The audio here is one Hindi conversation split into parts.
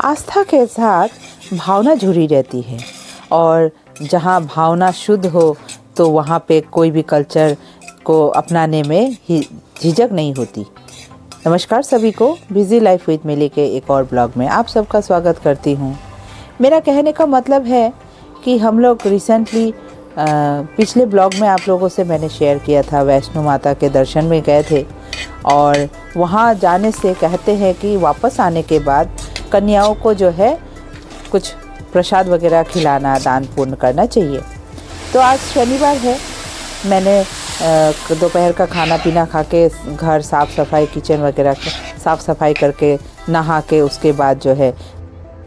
आस्था के साथ भावना जुड़ी रहती है और जहाँ भावना शुद्ध हो तो वहाँ पे कोई भी कल्चर को अपनाने में झिझक नहीं होती। नमस्कार सभी को, बिजी लाइफ विद मिली के एक और ब्लॉग में आप सबका स्वागत करती हूँ। मेरा कहने का मतलब है कि हम लोग रिसेंटली पिछले ब्लॉग में आप लोगों से मैंने शेयर किया था, वैष्णो माता के दर्शन में गए थे और वहाँ जाने से कहते हैं कि वापस आने के बाद कन्याओं को जो है कुछ प्रसाद वगैरह खिलाना, दान पुण्य करना चाहिए। तो आज शनिवार है, मैंने दोपहर का खाना पीना खा के घर साफ़ सफाई, किचन वगैरह साफ़ सफाई करके नहा के उसके बाद जो है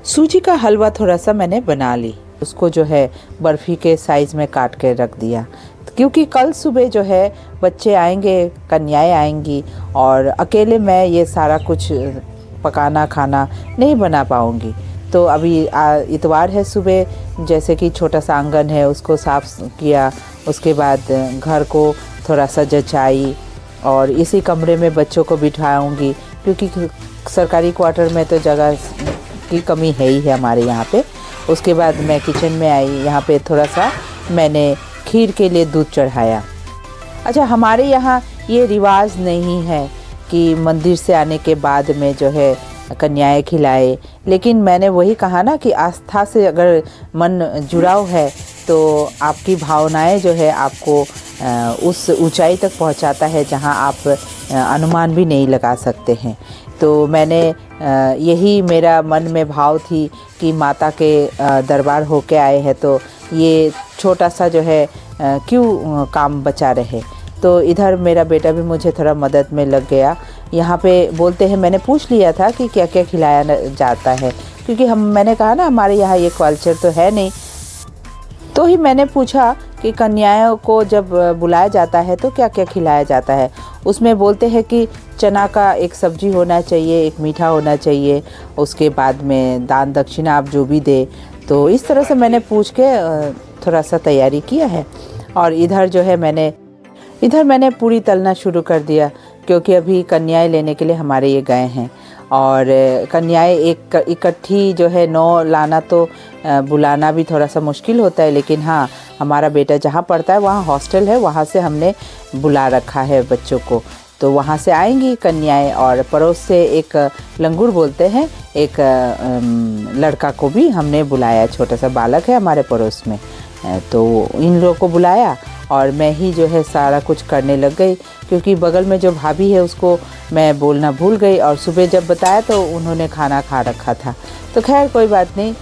सूजी का हलवा थोड़ा सा मैंने बना ली। उसको जो है बर्फ़ी के साइज़ में काट के रख दिया, क्योंकि कल सुबह जो है बच्चे आएंगे, कन्याएं आएंगी और अकेले मैं ये सारा कुछ पकाना खाना नहीं बना पाऊँगी। तो अभी इतवार है, सुबह जैसे कि छोटा सा आंगन है उसको साफ़ किया, उसके बाद घर को थोड़ा सा जचाई और इसी कमरे में बच्चों को बिठाऊंगी, क्योंकि सरकारी क्वार्टर में तो जगह की कमी है ही है हमारे यहाँ पे। उसके बाद मैं किचन में आई, यहाँ पे थोड़ा सा मैंने खीर के लिए दूध चढ़ाया। अच्छा, हमारे यहाँ ये रिवाज नहीं है कि मंदिर से आने के बाद में जो है कन्याएं खिलाए, लेकिन मैंने वही कहा ना कि आस्था से अगर मन जुड़ाव है तो आपकी भावनाएं जो है आपको उस ऊंचाई तक पहुंचाता है जहां आप अनुमान भी नहीं लगा सकते हैं। तो मैंने यही मेरा मन में भाव थी कि माता के दरबार होके आए हैं तो ये छोटा सा जो है क्यों काम बचा रहे। तो इधर मेरा बेटा भी मुझे थोड़ा मदद में लग गया। यहाँ पे बोलते हैं, मैंने पूछ लिया था कि क्या क्या खिलाया जाता है, क्योंकि मैंने कहा ना हमारे यहाँ ये कल्चर तो है नहीं। तो ही मैंने पूछा कि कन्याओं को जब बुलाया जाता है तो क्या क्या खिलाया जाता है। उसमें बोलते हैं कि चना का एक सब्जी होना चाहिए, एक मीठा होना चाहिए, उसके बाद में दान दक्षिणा आप जो भी दे। तो इस तरह से मैंने पूछ के थोड़ा सा तैयारी किया है। और इधर जो है मैंने पूरी तलना शुरू कर दिया, क्योंकि अभी कन्याएं लेने के लिए हमारे ये गए हैं और कन्याएं एक इकट्ठी जो है 9 लाना तो बुलाना भी थोड़ा सा मुश्किल होता है। लेकिन हाँ, हमारा बेटा जहाँ पढ़ता है वहाँ हॉस्टल है, वहाँ से हमने बुला रखा है बच्चों को। तो वहाँ से आएंगी कन्याएं और पड़ोस से एक लंगूर बोलते हैं, एक लड़का को भी हमने बुलाया, छोटा सा बालक है हमारे पड़ोस में। तो इन लोगों को बुलाया और मैं ही जो है सारा कुछ करने लग गई, क्योंकि बगल में जो भाभी है उसको मैं बोलना भूल गई और सुबह जब बताया तो उन्होंने खाना खा रखा था। तो खैर कोई बात नहीं,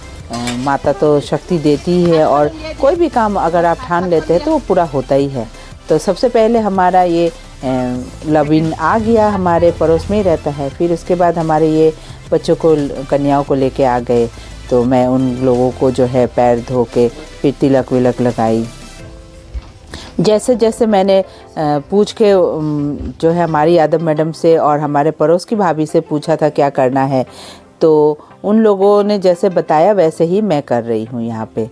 माता तो शक्ति देती ही है और कोई भी काम अगर आप ठान लेते हैं तो वो पूरा होता ही है। तो सबसे पहले हमारा ये लविन आ गया, हमारे पड़ोस में ही रहता है। फिर उसके बाद हमारे ये बच्चों को, कन्याओं को लेके आ गए। तो मैं उन लोगों को जो है पैर धो के फिर तिलक विलक लगाई। जैसे जैसे मैंने पूछ के जो है हमारी यादव मैडम से और हमारे पड़ोस की भाभी से पूछा था क्या करना है, तो उन लोगों ने जैसे बताया वैसे ही मैं कर रही हूँ। यहाँ पे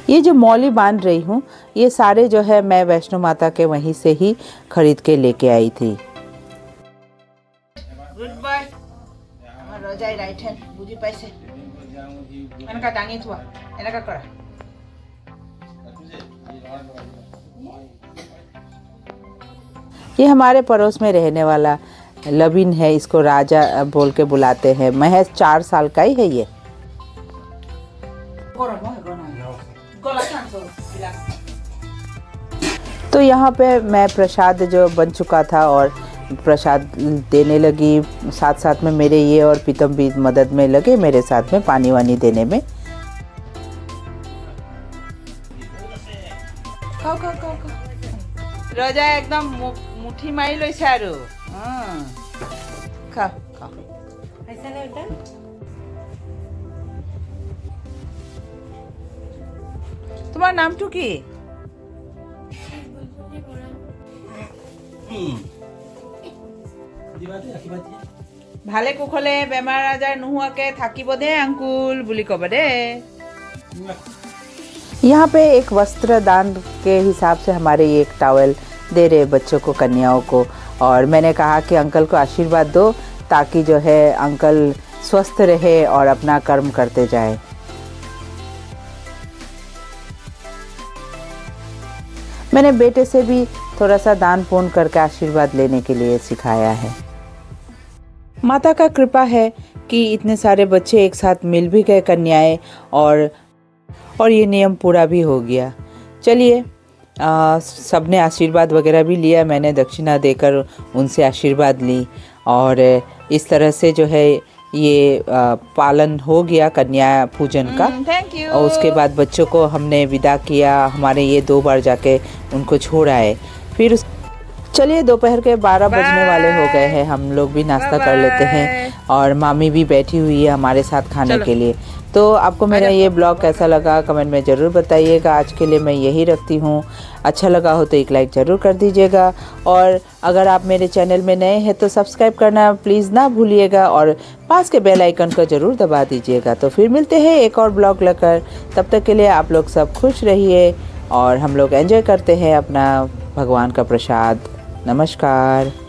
ये जो मौली बांध रही हूँ, ये सारे जो है मैं वैष्णो माता के वहीं से ही खरीद के लेके आई थी। गुड बाय रोजाई राइट हैंड बुझी पैसे इनका डांगी हुआ इनका करा। ये हमारे पड़ोस में रहने वाला लविन है, इसको राजा बोल के बुलाते हैं। महज 4 साल का ही है ये। तो यहाँ पे मैं प्रसाद जो बन चुका था और प्रसाद देने लगी, साथ साथ में मेरे ये और पीतम भी मदद में लगे मेरे साथ में पानी वानी देने में। रोजा एकदम मुट्ठी मारी लो सारू। खाओ खाओ ऐसा नहीं होता। तुम्हारा नाम टू की? ভালে কুশলে বেমাৰ আজাৰ নোহোৱাকে থাকিব দে আংকুল বুলি ক'ব দে। यहाँ पे एक वस्त्र दान के हिसाब से हमारे ये एक टॉवल दे रहे बच्चों को, कन्याओं को। और मैंने कहा कि अंकल को आशीर्वाद दो ताकि जो है अंकल स्वस्थ रहे और अपना कर्म करते जाए। मैंने बेटे से भी थोड़ा सा दान पुण्य करके आशीर्वाद लेने के लिए सिखाया है। माता का कृपा है कि इतने सारे बच्चे एक साथ मिल भी गए, कन्याएं, और ये नियम पूरा भी हो गया। चलिए, सबने आशीर्वाद वगैरह भी लिया, मैंने दक्षिणा देकर उनसे आशीर्वाद ली और इस तरह से जो है ये पालन हो गया कन्या पूजन का। और उसके बाद बच्चों को हमने विदा किया, हमारे ये 2 बार जाके उनको छोड़ आए। फिर चलिए, दोपहर के 12 बजने वाले हो गए हैं, हम लोग भी नाश्ता कर लेते हैं और मामी भी बैठी हुई है हमारे साथ खाने के लिए। तो आपको मेरा ये ब्लॉग कैसा लगा कमेंट में ज़रूर बताइएगा। आज के लिए मैं यही रखती हूँ। अच्छा लगा हो तो एक लाइक ज़रूर कर दीजिएगा और अगर आप मेरे चैनल में नए हैं तो सब्सक्राइब करना प्लीज़ ना भूलिएगा और पास के बेल आइकन को ज़रूर दबा दीजिएगा। तो फिर मिलते हैं एक और ब्लॉग लेकर, तब तक के लिए आप लोग सब खुश रहिए और हम लोग एंजॉय करते हैं अपना भगवान का प्रसाद। नमस्कार।